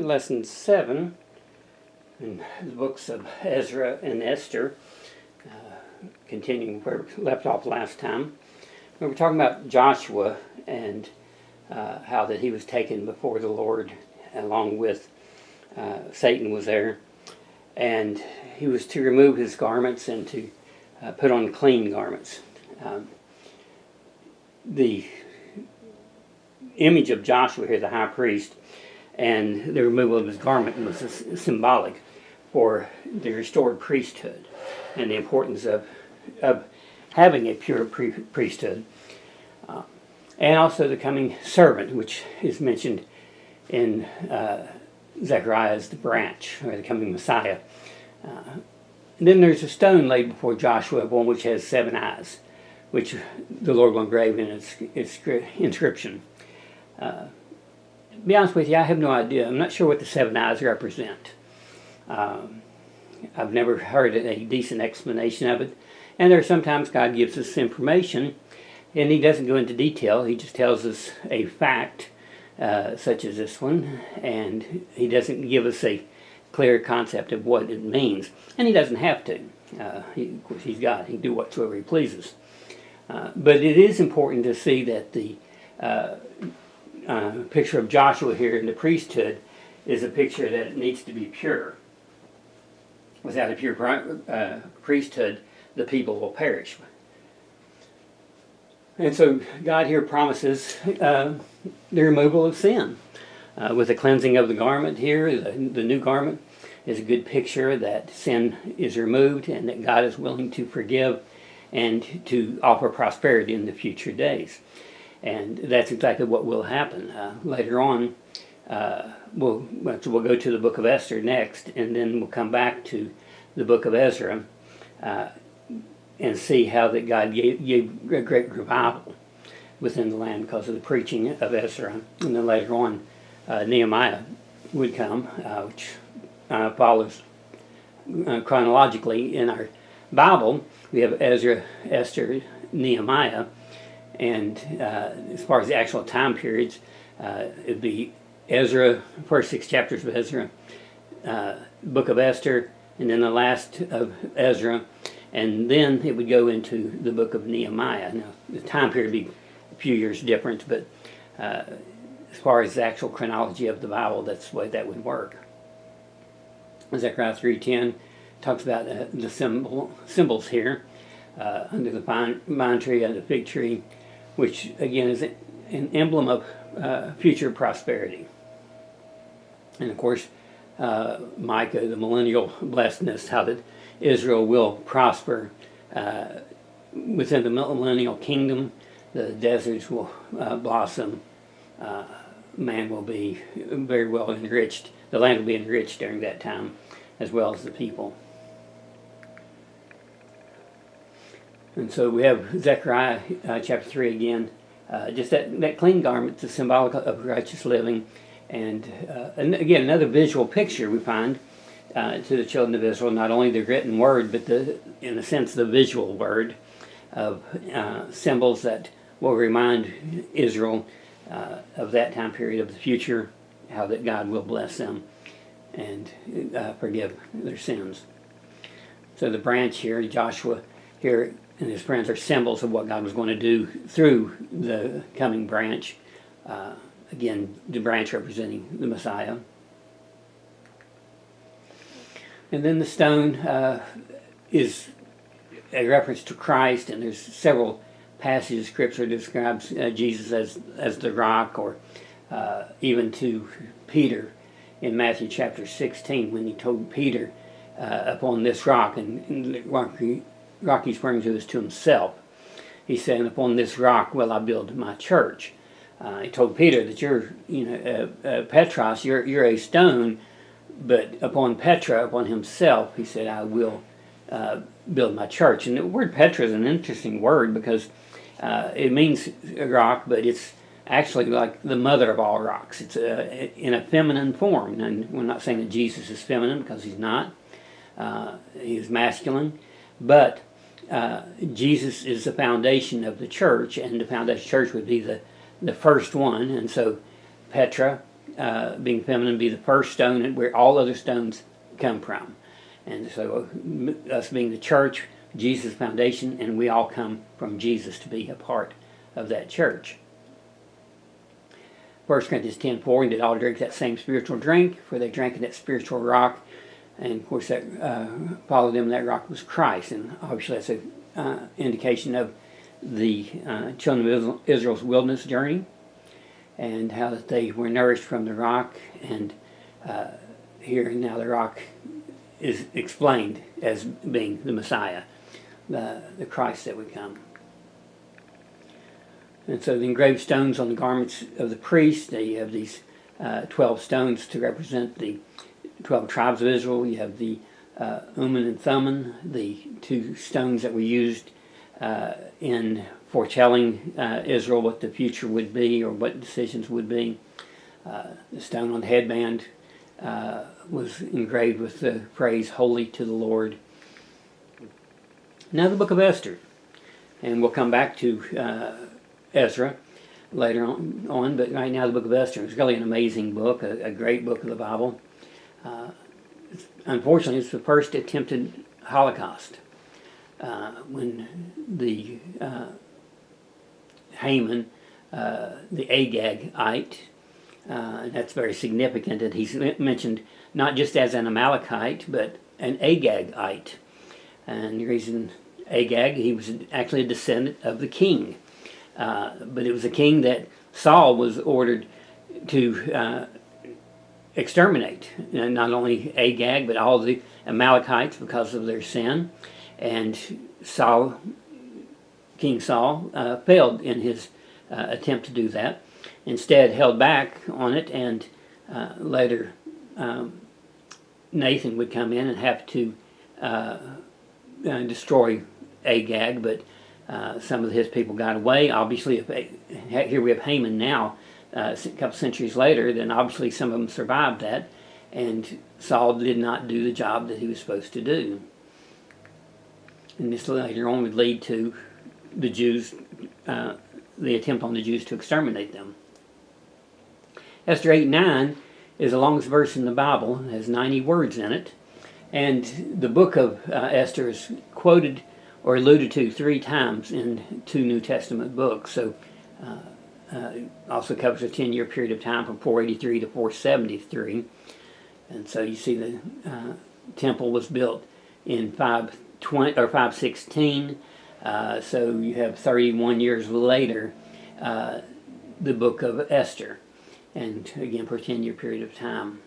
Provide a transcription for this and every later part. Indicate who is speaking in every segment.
Speaker 1: Lesson 7 in the books of Ezra and Esther, continuing where we left off last time. We were talking about Joshua and how that he was taken before the Lord along with Satan was there, and he was to remove his garments and to put on clean garments. The image of Joshua here, the high priest, and the removal of his garment was symbolic for the restored priesthood and the importance of having a pure priesthood. And also the coming servant, which is mentioned in Zechariah as the branch, or the coming Messiah. And then there's a stone laid before Joshua, one which has 7 eyes, which the Lord will engrave in its inscription. To be honest with you, I have no idea. I'm not sure what the 7 eyes represent. I've never heard a decent explanation of it. And there are sometimes God gives us information, and He doesn't go into detail. He just tells us a fact, such as this one, and He doesn't give us a clear concept of what it means. And He doesn't have to. Of course, He's God. He can do whatsoever He pleases. But it is important to see that the picture of Joshua here in the priesthood is a picture that it needs to be pure. Without a pure priesthood, the people will perish. And so God here promises the removal of sin. With the cleansing of the garment here, the new garment is a good picture that sin is removed and that God is willing to forgive and to offer prosperity in the future days. And that's exactly what will happen. Later on, we'll go to the book of Esther next, and then we'll come back to the book of Ezra and see how that God gave a great revival within the land because of the preaching of Ezra. And then later on, Nehemiah would come, which follows chronologically in our Bible. We have Ezra, Esther, Nehemiah. And as far as the actual time periods, it would be Ezra, first 6 chapters of Ezra, book of Esther, and then the last of Ezra, and then it would go into the book of Nehemiah. Now, the time period would be a few years different, but as far as the actual chronology of the Bible, that's the way that would work. Zechariah 3:10 talks about the symbols here, under the vine tree and the fig tree, which again is an emblem of future prosperity. And of course, Micah, the millennial blessedness, how that Israel will prosper within the millennial kingdom. The deserts will blossom. Man will be very well enriched. The land will be enriched during that time, as well as the people. And so we have Zechariah chapter 3 again. Just that clean garment is symbolic of righteous living. And again, another visual picture we find to the children of Israel, not only the written word, but in a sense the visual word of symbols that will remind Israel of that time period of the future, how that God will bless them and forgive their sins. So the branch here, Joshua here, and his friends are symbols of what God was going to do through the coming branch. Again, the branch representing the Messiah. And then the stone is a reference to Christ, and there's several passages of Scripture that describes Jesus as the rock, or even to Peter in Matthew chapter 16 when he told Peter, upon this rock, and the rocky springs was to himself. He said, upon this rock will I build my church. He told Peter that you're, Petros, you're a stone, but upon Petra, upon himself, he said, I will build my church. And the word Petra is an interesting word because it means a rock, but it's actually like the mother of all rocks. It's in a feminine form. And we're not saying that Jesus is feminine because he's not. He's masculine. But Jesus is the foundation of the church, and the foundation church would be the first one. And so Petra being feminine, be the first stone where all other stones come from. And so us being the church, Jesus' foundation, and we all come from Jesus to be a part of that church. 1 Corinthians 10:4, and did all drink that same spiritual drink, for they drank in that spiritual rock. And of course, that followed them, that rock was Christ. And obviously, that's an indication of the children of Israel's wilderness journey, and how that they were nourished from the rock. And here now the rock is explained as being the Messiah, the Christ that would come. And so the engraved stones on the garments of the priest, you have these 12 stones to represent the 12 tribes of Israel. You have the Urim and Thummim, the two stones that were used in foretelling Israel what the future would be or what decisions would be. The stone on the headband was engraved with the phrase, "Holy to the Lord." Now the book of Esther. And we'll come back to Ezra later on, but right now the book of Esther is really an amazing book, a great book of the Bible. Unfortunately, it's the first attempted Holocaust. When the Haman, the Agagite, and that's very significant that he's mentioned not just as an Amalekite, but an Agagite. And the reason Agag, he was actually a descendant of the king. But it was a king that Saul was ordered to exterminate. Not only Agag, but all the Amalekites because of their sin. And King Saul failed in his attempt to do that. Instead held back on it, and later Nathan would come in and have to destroy Agag, but some of his people got away. Obviously, here we have Haman now, a couple centuries later, then obviously some of them survived that, and Saul did not do the job that he was supposed to do. And this later on would lead to the Jews, the attempt on the Jews to exterminate them. Esther 8:9 is the longest verse in the Bible. It has 90 words in it. And the book of Esther is quoted or alluded to 3 times in 2 New Testament books. So it also covers a 10-year period of time from 483 to 473. And so you see the temple was built in 516. So you have 31 years later the book of Esther. And again, for a 10-year period of time.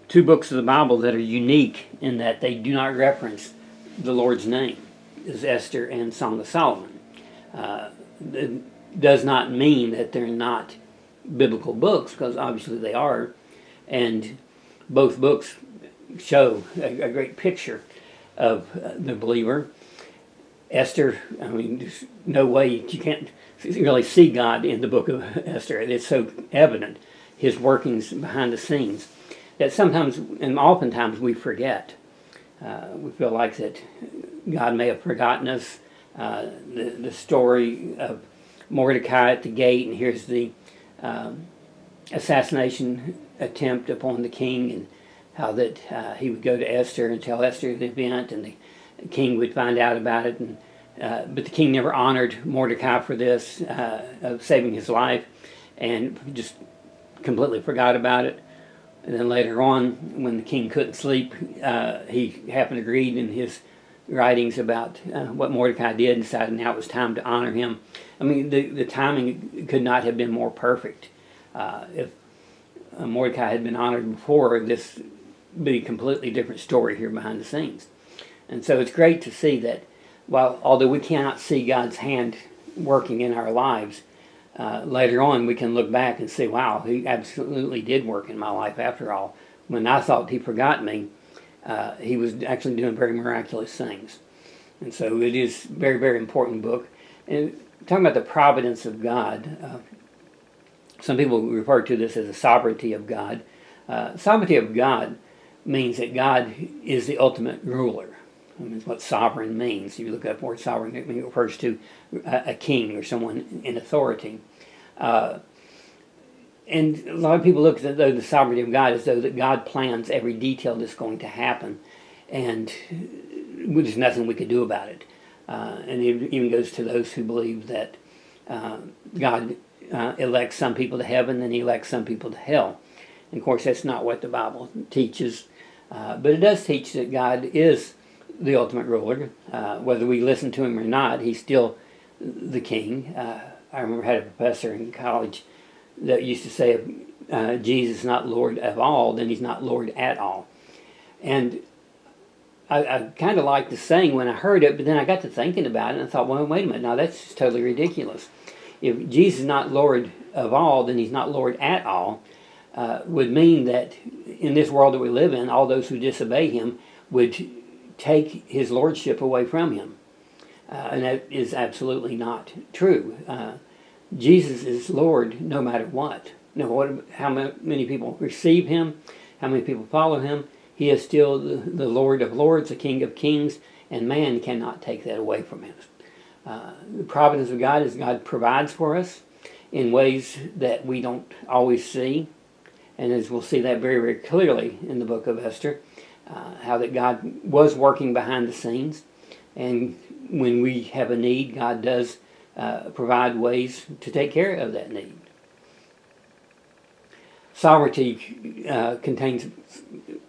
Speaker 1: 2 books of the Bible that are unique in that they do not reference the Lord's name is Esther and Song of Solomon. It does not mean that they're not biblical books, because obviously they are. And both books show a great picture of the believer. Esther, I mean, there's no way you can't really see God in the book of Esther. It's so evident, his workings behind the scenes, that sometimes and oftentimes we forget. We feel like that God may have forgotten us. The story of Mordecai at the gate, and here's the assassination attempt upon the king, and how that he would go to Esther and tell Esther the event, and the king would find out about it, and but the king never honored Mordecai for this, of saving his life, and just completely forgot about it. And then later on, when the king couldn't sleep, he happened to read in his writings about what Mordecai did, and decided now it was time to honor him. I mean, the timing could not have been more perfect. If Mordecai had been honored before, this would be a completely different story here behind the scenes. And so it's great to see that although we cannot see God's hand working in our lives, later on we can look back and say, wow, he absolutely did work in my life after all. When I thought he forgot me, he was actually doing very miraculous things. And so it is a very, very important book. And talking about the providence of God, some people refer to this as the sovereignty of God. Sovereignty of God means that God is the ultimate ruler. I mean, that's what sovereign means. If you look up the word sovereign, it refers to a king or someone in authority. And a lot of people look at the sovereignty of God as though that God plans every detail that's going to happen, and there's nothing we could do about it. And it even goes to those who believe that God elects some people to heaven and he elects some people to hell. And of course, that's not what the Bible teaches. But it does teach that God is the ultimate ruler. Whether we listen to him or not, he's still the king. I remember I had a professor in college that used to say, if Jesus is not Lord of all, then he's not Lord at all. And I kind of liked the saying when I heard it, but then I got to thinking about it and I thought, well, wait a minute, now that's just totally ridiculous. If Jesus is not Lord of all, then he's not Lord at all, would mean that in this world that we live in, all those who disobey him would take his lordship away from him. And that is absolutely not true. Jesus is Lord no matter what. How many people receive him, how many people follow him, he is still the Lord of lords, the King of kings, and man cannot take that away from him. The providence of God is God provides for us in ways that we don't always see. And as we'll see that very, very clearly in the book of Esther, how that God was working behind the scenes. And when we have a need, God does provide ways to take care of that need. Sovereignty contains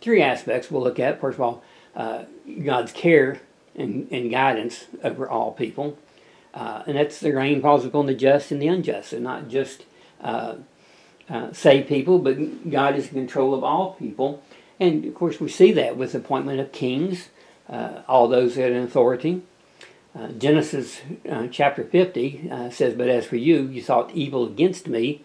Speaker 1: three aspects we'll look at. First of all, God's care and guidance over all people. And that's the rain falls upon the just and the unjust. So not just save people, but God is in control of all people. And of course we see that with the appointment of kings, all those that are in authority. Genesis chapter 50 says, but as for you, you thought evil against me,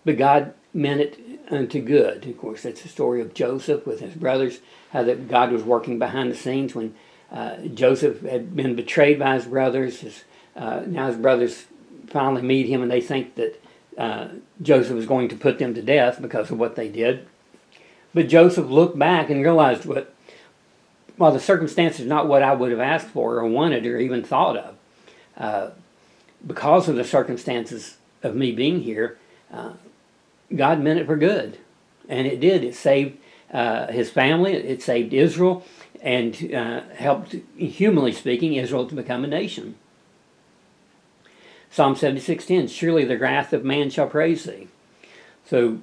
Speaker 1: but God meant it unto good. Of course, that's the story of Joseph with his brothers, how that God was working behind the scenes when Joseph had been betrayed by his brothers. Now his brothers finally meet him and they think that Joseph is going to put them to death because of what they did. But Joseph looked back and realized while the circumstance is not what I would have asked for or wanted or even thought of, because of the circumstances of me being here, God meant it for good. And it did. It saved his family. It saved Israel and helped, humanly speaking, Israel to become a nation. Psalm 76:10, surely the wrath of man shall praise thee. So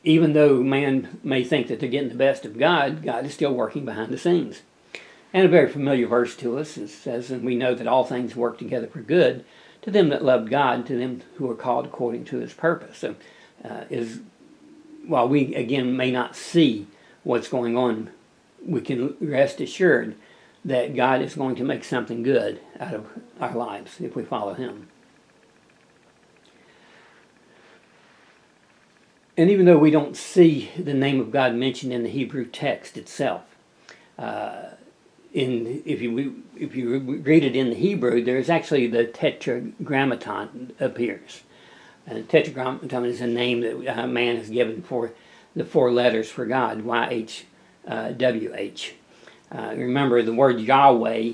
Speaker 1: even though man may think that they're getting the best of God, God is still working behind the scenes. And a very familiar verse to us, it says, and we know that all things work together for good to them that love God, to them who are called according to his purpose. So while we, again, may not see what's going on, we can rest assured that God is going to make something good out of our lives if we follow him. And even though we don't see the name of God mentioned in the Hebrew text itself, if you read it in the Hebrew, there's actually the Tetragrammaton appears. Tetragrammaton is a name that man has given for the four letters for God, YHWH. Remember, the word Yahweh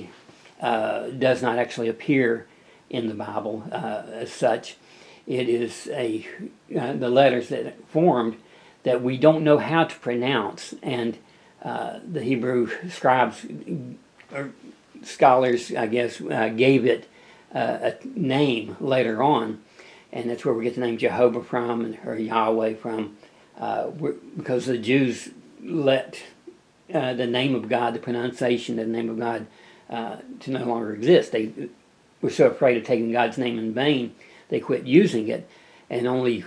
Speaker 1: does not actually appear in the Bible as such. It is the letters that formed that we don't know how to pronounce, and the Hebrew scribes or scholars, I guess, gave it a name later on, and that's where we get the name Jehovah from, or Yahweh from, because the Jews let the name of God, the pronunciation of the name of God, to no longer exist. They were so afraid of taking God's name in vain, they quit using it and only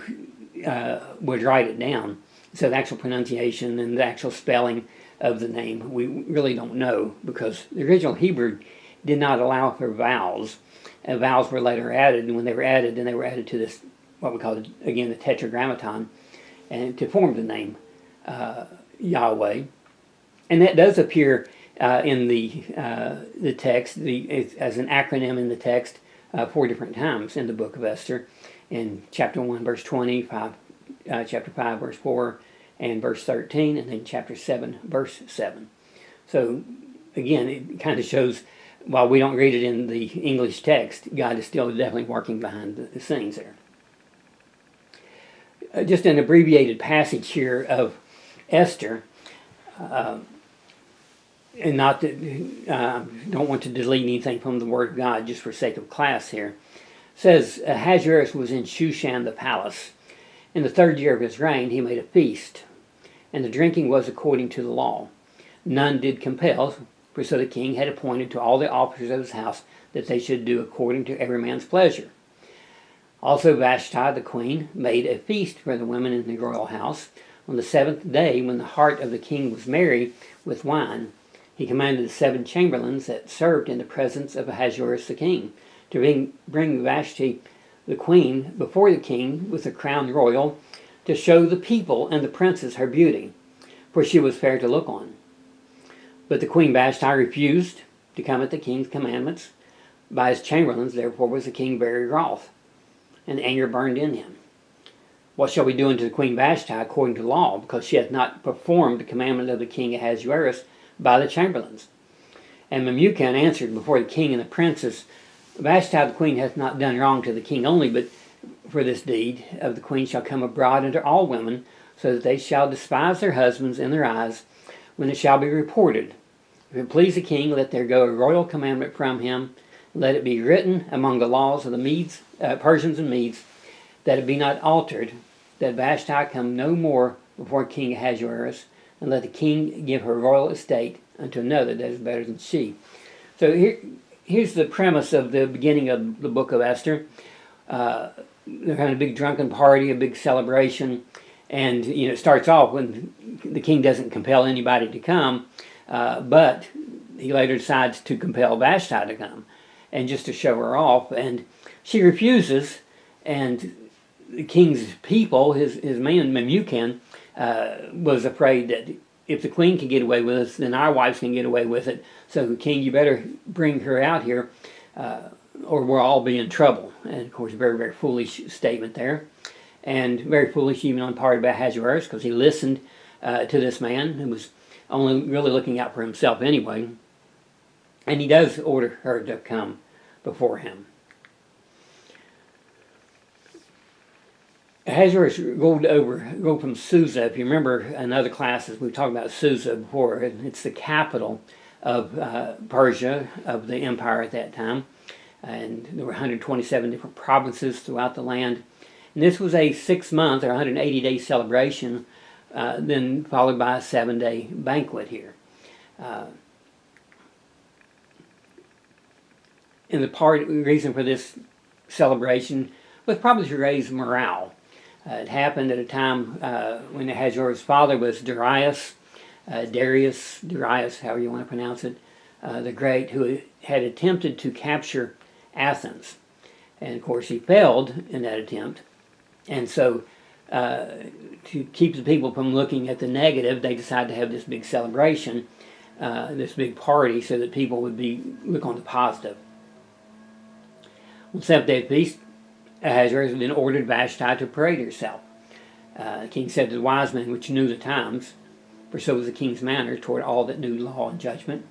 Speaker 1: would write it down. So the actual pronunciation and the actual spelling of the name, we really don't know, because the original Hebrew did not allow for vowels. And vowels were later added, and when they were added, then they were added to this, what we call, again, the Tetragrammaton, and to form the name Yahweh. And that does appear in the text, as an acronym in the text, 4 different times in the book of Esther, in chapter 1, verse 20, chapter 5, verse 4, and verse 13, and then chapter 7, verse 7. So, again, it kind of shows, while we don't read it in the English text, God is still definitely working behind the scenes there. just an abbreviated passage here of Esther, and not that don't want to delete anything from the Word of God just for sake of class here. It says Ahasuerus was in Shushan the palace. In the 3rd year of his reign, he made a feast, and the drinking was according to the law. None did compel, for so the king had appointed to all the officers of his house that they should do according to every man's pleasure. Also Vashti the queen made a feast for the women in the royal house. On the 7th day, when the heart of the king was merry with wine, he commanded the 7 chamberlains that served in the presence of Ahasuerus the king to bring Vashti the queen before the king with a crown royal, to show the people and the princes her beauty, for she was fair to look on. But the queen Vashti refused to come at the king's commandments by his chamberlains. Therefore was the king very wroth, and anger burned in him. What shall we do unto the queen Vashti according to law, because she hath not performed the commandment of the king Ahasuerus by the chamberlains? And Memucan answered before the king and the princes, Vashti the queen hath not done wrong to the king only, but for this deed of the queen shall come abroad unto all women, so that they shall despise their husbands in their eyes, when it shall be reported. If it please the king, let there go a royal commandment from him. Let it be written among the laws of the Medes, Persians and Medes, that it be not altered, that Vashti come no more before King Ahasuerus, and let the king give her royal estate unto another that is better than she. So here's the premise of the beginning of the book of Esther. They're having a big drunken party, a big celebration, and it starts off when the king doesn't compel anybody to come, but he later decides to compel Vashti to come, and just to show her off, and she refuses, and the king's people, his man Memucan, was afraid that if the queen can get away with it, then our wives can get away with it. So, king, you better bring her out here, or we'll all be in trouble. And of course, a very, very foolish statement there, and very foolish even on part of Ahasuerus, because he listened to this man who was only really looking out for himself anyway. And he does order her to come before him. Ahasuerus ruled from Susa. If you remember in other classes, we've talked about Susa before. It's the capital of Persia, of the empire at that time. And there were 127 different provinces throughout the land. And this was a 6-month or 180-day celebration, then followed by a 7-day banquet here. And the reason for this celebration was probably to raise morale. It happened at a time when Ahasuerus' father was Darius, however you want to pronounce it, the Great, who had attempted to capture Athens. And of course he failed in that attempt. And so to keep the people from looking at the negative, they decided to have this big celebration, this big party, so that people would look on the positive. On the 7th day of the feast, Ahasuerus then ordered Vashti to parade herself. The king said to the wise men which knew the times, for so was the king's manner toward all that knew law and judgment,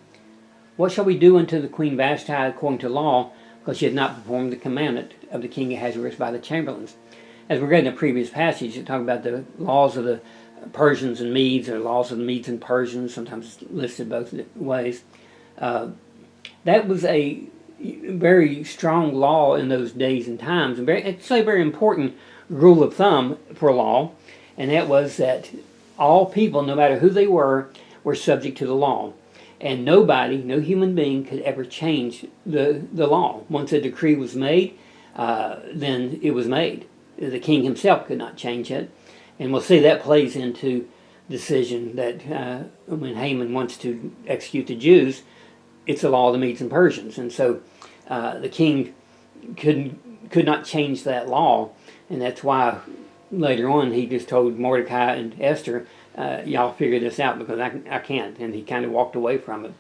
Speaker 1: what shall we do unto the queen Vashti according to law, because she had not performed the commandment of the king Ahasuerus by the chamberlains? As we read in the previous passage, it talked about the laws of the Persians and Medes, or laws of the Medes and Persians, sometimes listed both ways. That was a very strong law in those days and times, and it's a very important rule of thumb for law, and that was that all people, no matter who they were subject to the law, and no human being could ever change the law. Once a decree was made, then it was made. The king himself could not change it, and we'll see that plays into the decision that when Haman wants to execute the Jews, it's the law of the Medes and Persians, and so the king could not change that law, and that's why later on he just told Mordecai and Esther, y'all figure this out because I can't, and he kind of walked away from it.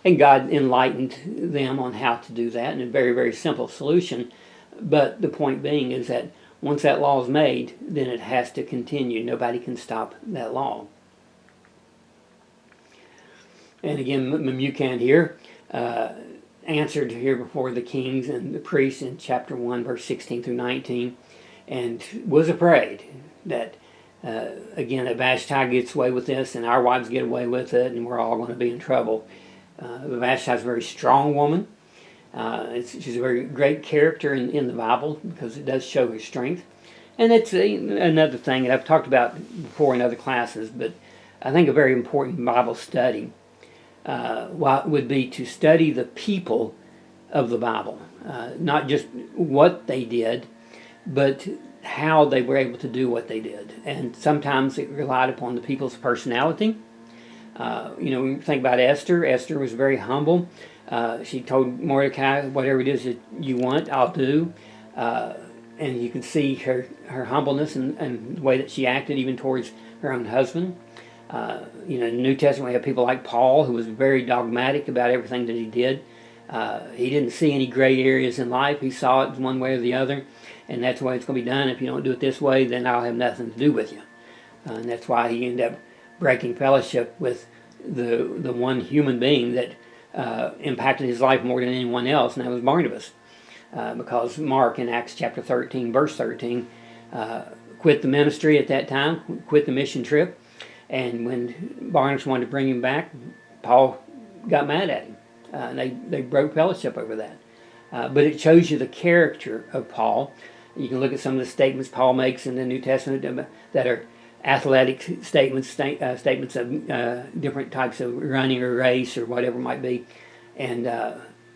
Speaker 1: And God enlightened them on how to do that, and a very, very simple solution. But the point being is that once that law is made, then it has to continue. Nobody can stop that law. And again, Memucan here answered here before the kings and the priests in chapter 1, verse 16 through 19, and was afraid. that again, that Vashti gets away with this, and our wives get away with it, and we're all going to be in trouble. Vashti is a very strong woman. She's a very great character in the Bible because it does show her strength. And it's another thing that I've talked about before in other classes, but I think a very important Bible study would be to study the people of the Bible. Not just what they did, but how they were able to do what they did. And sometimes it relied upon the people's personality. When you think about Esther, Esther was very humble. She told Mordecai, whatever it is that you want, I'll do. And you can see her humbleness and the way that she acted even towards her own husband. In the New Testament we have people like Paul, who was very dogmatic about everything that he did. He didn't see any gray areas in life. He saw it one way or the other, and that's the way it's going to be done. If you don't do it this way, then I'll have nothing to do with you. And that's why he ended up breaking fellowship with the one human being that impacted his life more than anyone else, and that was Barnabas. Because Mark in Acts chapter 13, verse 13, quit the ministry at that time, quit the mission trip, and when Barnabas wanted to bring him back, Paul got mad at him. They broke fellowship over that. But it shows you the character of Paul. You can look at some of the statements Paul makes in the New Testament that are athletic statements, statements of different types of running or race or whatever it might be. And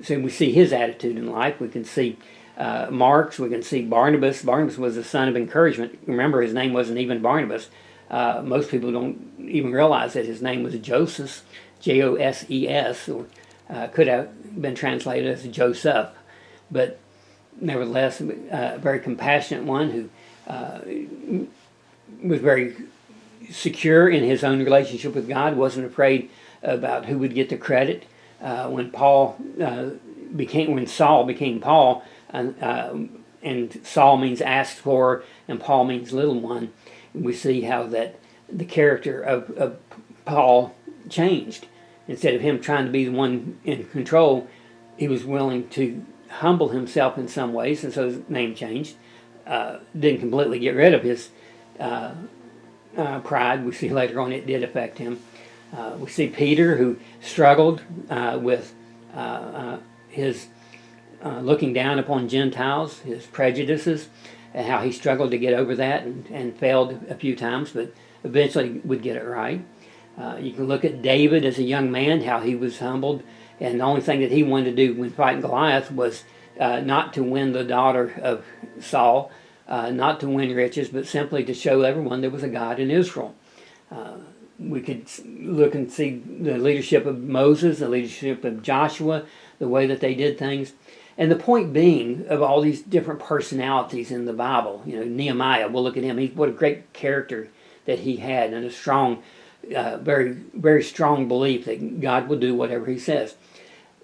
Speaker 1: so we see his attitude in life. We can see Mark's. We can see Barnabas. Barnabas was a son of encouragement. Remember, his name wasn't even Barnabas. Most people don't even realize that his name was Joses, Joses, or could have been translated as Joseph. But nevertheless, a very compassionate one who was very secure in his own relationship with God, wasn't afraid about who would get the credit. When Saul became Paul, and Saul means asked for, and Paul means little one, we see how that the character of Paul changed. Instead of him trying to be the one in control, he was willing to humble himself in some ways, and so his name changed. Didn't completely get rid of his pride. We see later on it did affect him. We see Peter, who struggled with his looking down upon Gentiles, his prejudices, and how he struggled to get over that and failed a few times, but eventually would get it right. You can look at David as a young man, how he was humbled, and the only thing that he wanted to do when fighting Goliath was not to win the daughter of Saul, not to win riches, but simply to show everyone there was a God in Israel. We could look and see the leadership of Moses, the leadership of Joshua, the way that they did things. And the point being of all these different personalities in the Bible, Nehemiah, we'll look at him. What a great character that he had, and a strong, very, very strong belief that God will do whatever he says.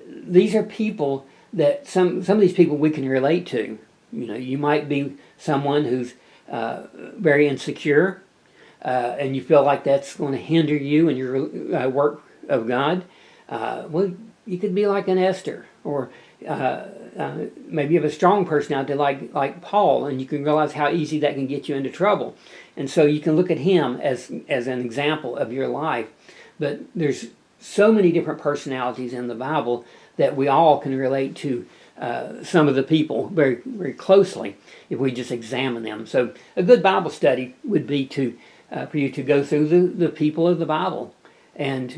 Speaker 1: These are people that some of these people we can relate to. You might be someone who's very insecure, and you feel like that's going to hinder you in your work of God. Well, you could be like an Esther, or maybe you have a strong personality like Paul, and you can realize how easy that can get you into trouble. And so you can look at him as an example of your life. But there's so many different personalities in the Bible that we all can relate to some of the people very, very closely if we just examine them. So a good Bible study would be for you to go through the people of the Bible and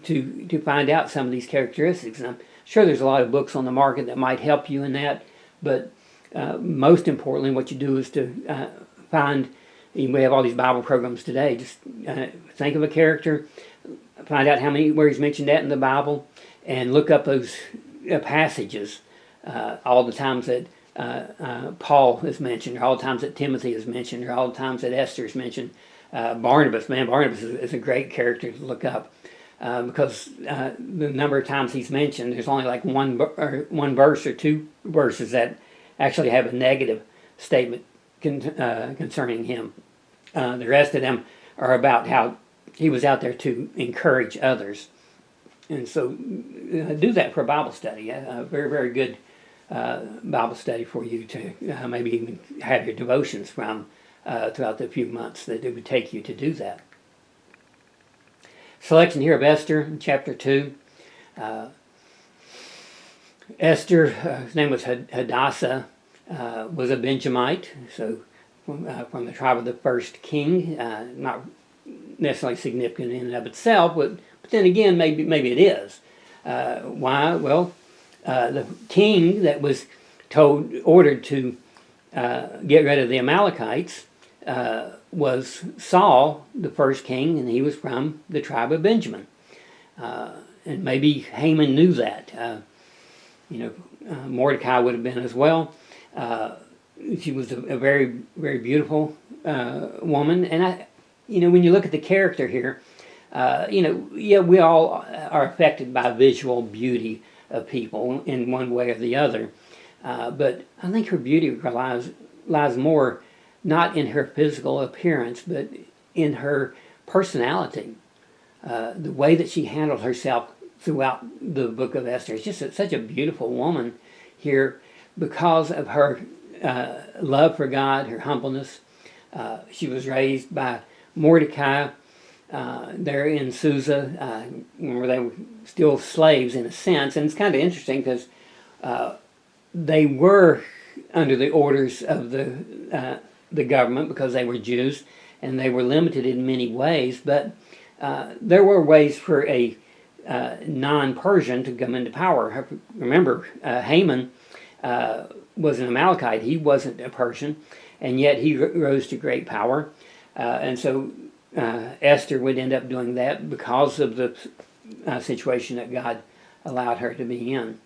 Speaker 1: to find out some of these characteristics. And I'm sure there's a lot of books on the market that might help you in that, but most importantly, what you do is to find. We have all these Bible programs today. Just think of a character, find out where he's mentioned that in the Bible, and look up those passages. All the times that Paul is mentioned, or all the times that Timothy is mentioned, or all the times that Esther is mentioned. Barnabas is a great character to look up because the number of times he's mentioned, there's only like one verse or two verses that actually have a negative statement concerning him. The rest of them are about how he was out there to encourage others. And so do that for a Bible study. A very, very good Bible study for you to maybe even have your devotions from throughout the few months that it would take you to do that. Selection here of Esther in chapter 2. Esther, his name was Hadassah, was a Benjamite, so from the tribe of the first king. Not necessarily significant in and of itself, but then again, maybe it is. Why? Well, the king that was ordered to get rid of the Amalekites was Saul, the first king, and he was from the tribe of Benjamin. And maybe Haman knew that. Mordecai would have been as well. She was a very, very beautiful woman. And when you look at the character here, we all are affected by visual beauty of people in one way or the other. But I think her beauty lies more not in her physical appearance, but in her personality. The way that she handled herself throughout the book of Esther. It's just such a beautiful woman here because of her love for God, her humbleness. She was raised by Mordecai there in Susa. Remember, they were still slaves in a sense, and it's kind of interesting because they were under the orders of the government because they were Jews, and they were limited in many ways, but there were ways for a non-Persian to come into power. Remember, Haman was an Amalekite. He wasn't a Persian, and yet he rose to great power. And so Esther would end up doing that because of the situation that God allowed her to be in.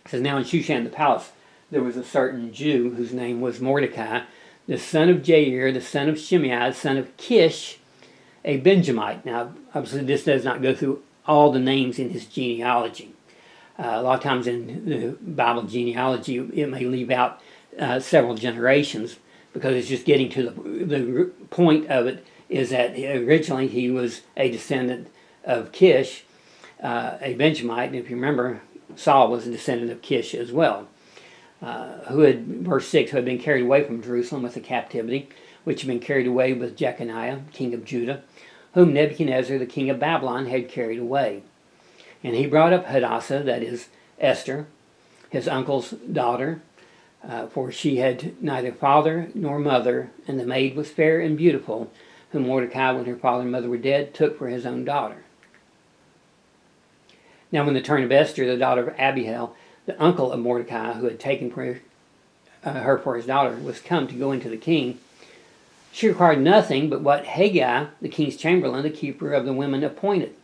Speaker 1: It says, now in Shushan the palace, there was a certain Jew whose name was Mordecai, the son of Jair, the son of Shimei, son of Kish, a Benjamite. Now, obviously, this does not go through all the names in his genealogy. A lot of times in the Bible genealogy, it may leave out several generations because it's just getting to the point of it is that originally he was a descendant of Kish, a Benjamite. And if you remember, Saul was a descendant of Kish as well, verse 6, who had been carried away from Jerusalem with the captivity, which had been carried away with Jeconiah, king of Judah, whom Nebuchadnezzar, the king of Babylon, had carried away. And he brought up Hadassah, that is Esther, his uncle's daughter, for she had neither father nor mother, and the maid was fair and beautiful, whom Mordecai, when her father and mother were dead, took for his own daughter. Now when the turn of Esther, the daughter of Abihail, the uncle of Mordecai, who had taken her for his daughter, was come to go into the king, she required nothing but what Haggai, the king's chamberlain, the keeper of the women, appointed.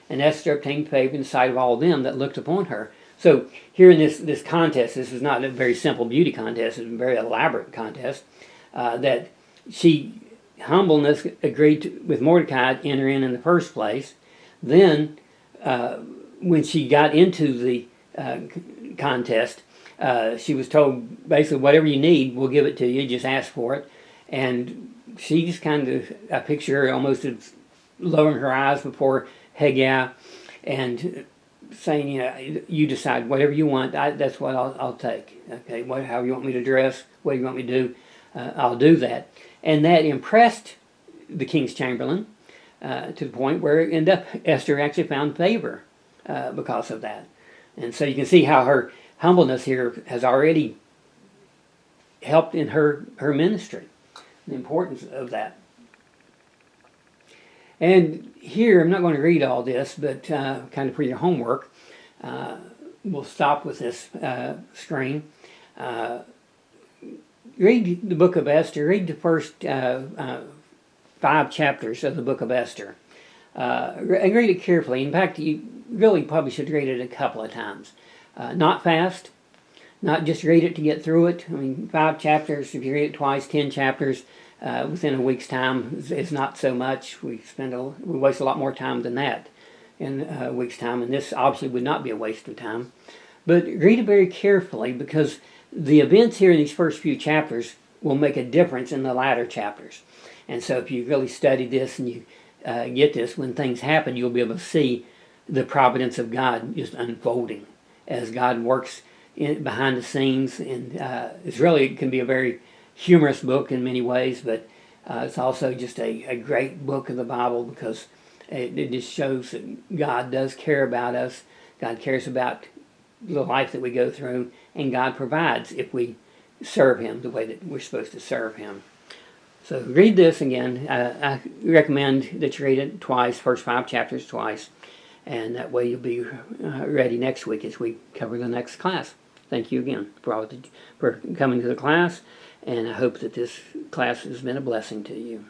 Speaker 1: And Esther obtained favor in the sight of all them that looked upon her. So here in this contest, this is not a very simple beauty contest, it's a very elaborate contest, that she, humbleness, agreed with Mordecai to enter in the first place. Then, when she got into the contest, she was told, basically, whatever you need, we'll give it to you, just ask for it. And she just kind of, I picture her almost as lowering her eyes before Haggai and saying, you decide whatever you want, that's what I'll take. Okay, however you want me to dress, whatever you want me to do, I'll do that. And that impressed the king's chamberlain to the point where Esther actually found favor because of that. And so you can see how her humbleness here has already helped in her ministry. The importance of that. And here, I'm not going to read all this, but kind of for your homework, we'll stop with this screen. Read the book of Esther. Read the first 5 chapters of the book of Esther. And read it carefully. In fact, you really probably should read it a couple of times. Not fast. Not just read it to get through it. I mean, 5 chapters, if you read it twice, 10 chapters within a week's time is not so much. We waste a lot more time than that in a week's time, and this obviously would not be a waste of time. But read it very carefully because the events here in these first few chapters will make a difference in the latter chapters. And so if you really study this and you get this, when things happen, you'll be able to see the providence of God just unfolding as God works behind the scenes, and it can be a very humorous book in many ways, but it's also just a great book of the Bible because it just shows that God does care about us. God cares about the life that we go through, and God provides if we serve Him the way that we're supposed to serve Him. So read this again. I recommend that you read it twice, first 5 chapters twice, and that way you'll be ready next week as we cover the next class. Thank you again for coming to the class, and I hope that this class has been a blessing to you.